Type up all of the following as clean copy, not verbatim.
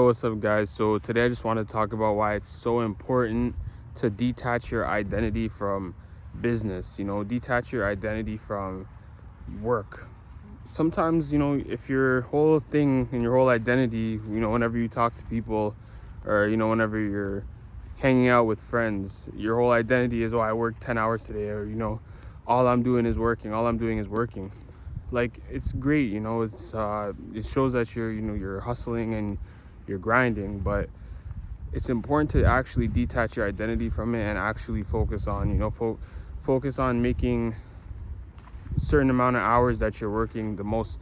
What's up, guys? So today I just want to talk about why it's so important to detach your identity from business. Detach your identity from work. Sometimes, if your whole thing and your whole identity, whenever you talk to people, or whenever you're hanging out with friends, your whole identity is, oh, I work 10 hours today, or all I'm doing is working, all I'm doing is working. Like, it's great, it shows that you're hustling and you're grinding, but it's important to actually detach your identity from it and actually focus on focus on making a certain amount of hours that you're working the most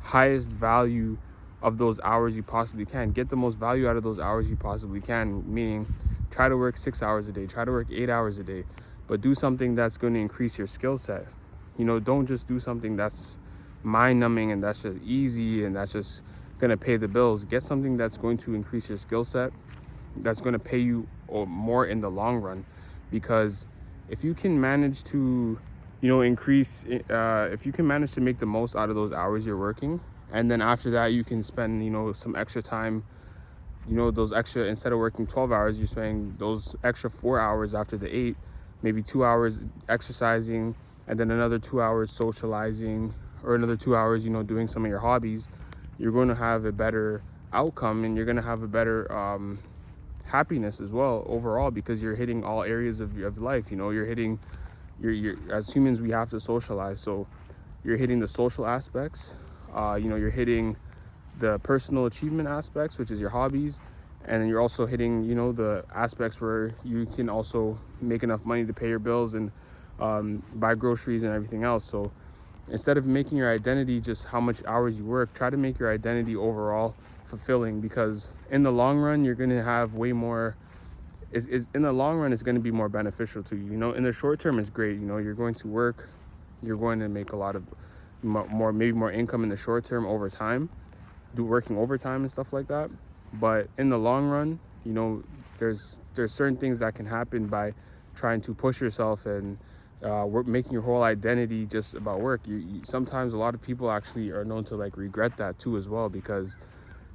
highest value of those hours you possibly can. Get the most value out of those hours you possibly can, meaning try to work 6 hours a day, try to work 8 hours a day, but do something that's going to increase your skill set. Don't just do something that's mind numbing and that's just easy and that's just going to pay the bills. Get something that's going to increase your skill set, that's going to pay you more in the long run. Because if you can manage to if you can manage to make the most out of those hours you're working, and then after that you can spend some extra time, those extra, instead of working 12 hours, you're spending those extra 4 hours after the 8, maybe 2 hours exercising, and then another 2 hours socializing, or another 2 hours doing some of your hobbies. You're going to have a better outcome, and you're going to have a better happiness as well overall, because you're hitting all areas of life. You're hitting you're as humans, we have to socialize, so you're hitting the social aspects. You're hitting the personal achievement aspects, which is your hobbies, and then you're also hitting the aspects where you can also make enough money to pay your bills and buy groceries and everything else. So instead of making your identity just how much hours you work, try to make your identity overall fulfilling, because in the long run you're going to have way more. In the long run, it's going to be more beneficial to you. In the short term, it's great. You're going to work, you're going to make a lot of more, maybe more income in the short term over time, do working overtime and stuff like that. But in the long run, there's certain things that can happen by trying to push yourself and making your whole identity just about work. Sometimes a lot of people actually are known to regret that too as well, because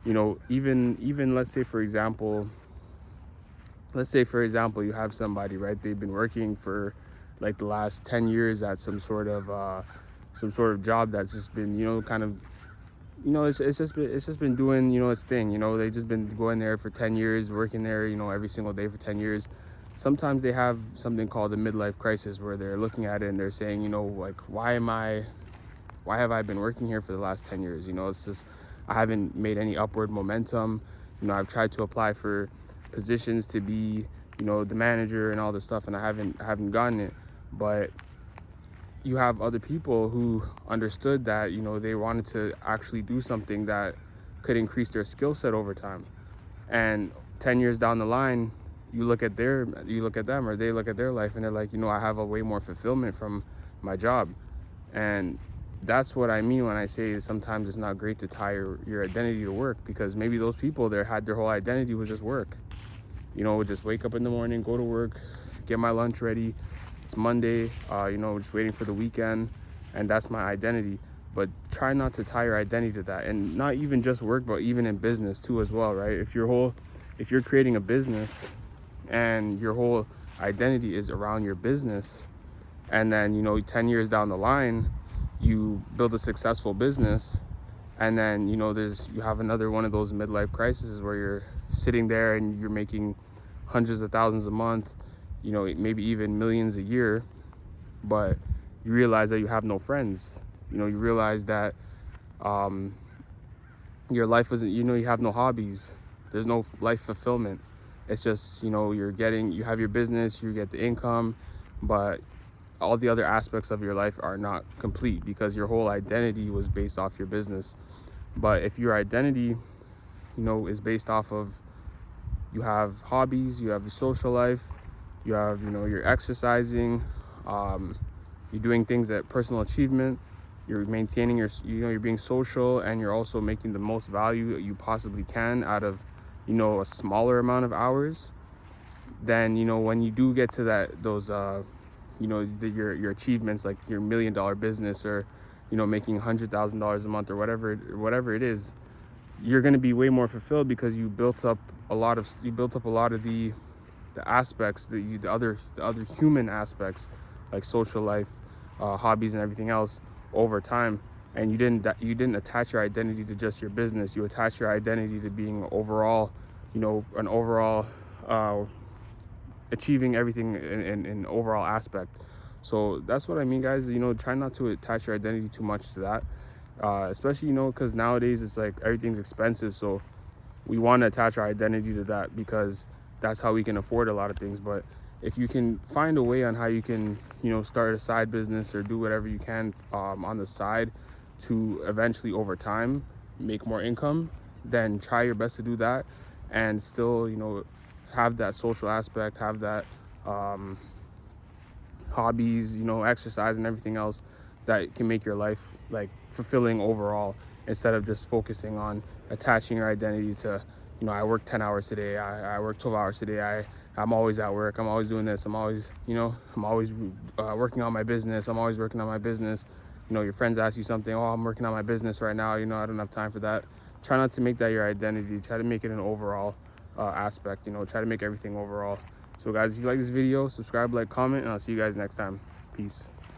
even let's say for example you have somebody, right? They've been working for like the last 10 years at some sort of job that's just been kind of it's just been doing its thing. They've just been going there for 10 years, working there every single day for 10 years. Sometimes they have something called a midlife crisis, where they're looking at it and they're saying, like, why have I been working here for the last 10 years? It's just, I haven't made any upward momentum. I've tried to apply for positions to be, the manager and all this stuff, and I haven't gotten it. But you have other people who understood that, they wanted to actually do something that could increase their skill set over time. And 10 years down the line, you look at them, or they look at their life, and they're like, I have a way more fulfillment from my job. And that's what I mean when I say sometimes it's not great to tie your identity to work, because maybe those people there had their whole identity was just work. Would just wake up in the morning, go to work, get my lunch ready. It's Monday, just waiting for the weekend, and that's my identity. But try not to tie your identity to that, and not even just work, but even in business too as well, right? If you're creating a business and your whole identity is around your business, and then 10 years down the line you build a successful business, and then you have another one of those midlife crises where you're sitting there and you're making hundreds of thousands a month, maybe even millions a year, but you realize that you have no friends. You realize that your life isn't, you have no hobbies, there's no life fulfillment. It's just, you have your business, you get the income, but all the other aspects of your life are not complete, because your whole identity was based off your business. But if your identity is based off of, you have hobbies, you have a social life, you have you're exercising, you're doing things at personal achievement, you're maintaining you're being social, and you're also making the most value you possibly can out of a smaller amount of hours, then when you do get to those your achievements, like your $1 million business, or making $100,000 a month, or whatever it is, you're going to be way more fulfilled because you built up a lot of the aspects that the other human aspects, like social life, hobbies, and everything else over time. And you didn't attach your identity to just your business. You attach your identity to being overall, an overall achieving everything in overall aspect. So that's what I mean, guys. Try not to attach your identity too much to that, especially because nowadays it's like everything's expensive. So we want to attach our identity to that because that's how we can afford a lot of things. But if you can find a way on how you can start a side business or do whatever you can on the side to eventually over time make more income, then try your best to do that and still have that social aspect, have that hobbies, exercise and everything else that can make your life like fulfilling overall, instead of just focusing on attaching your identity to, I work 10 hours today, I work 12 hours today, I'm always at work, I'm always doing this, I'm always working on my business, I'm always working on my business. Your friends ask you something, oh, I'm working on my business right now, I don't have time for that. Try not to make that your identity. Try to make it an overall aspect. Try to make everything overall. So guys, if you like this video, subscribe, like, comment, and I'll see you guys next time. Peace.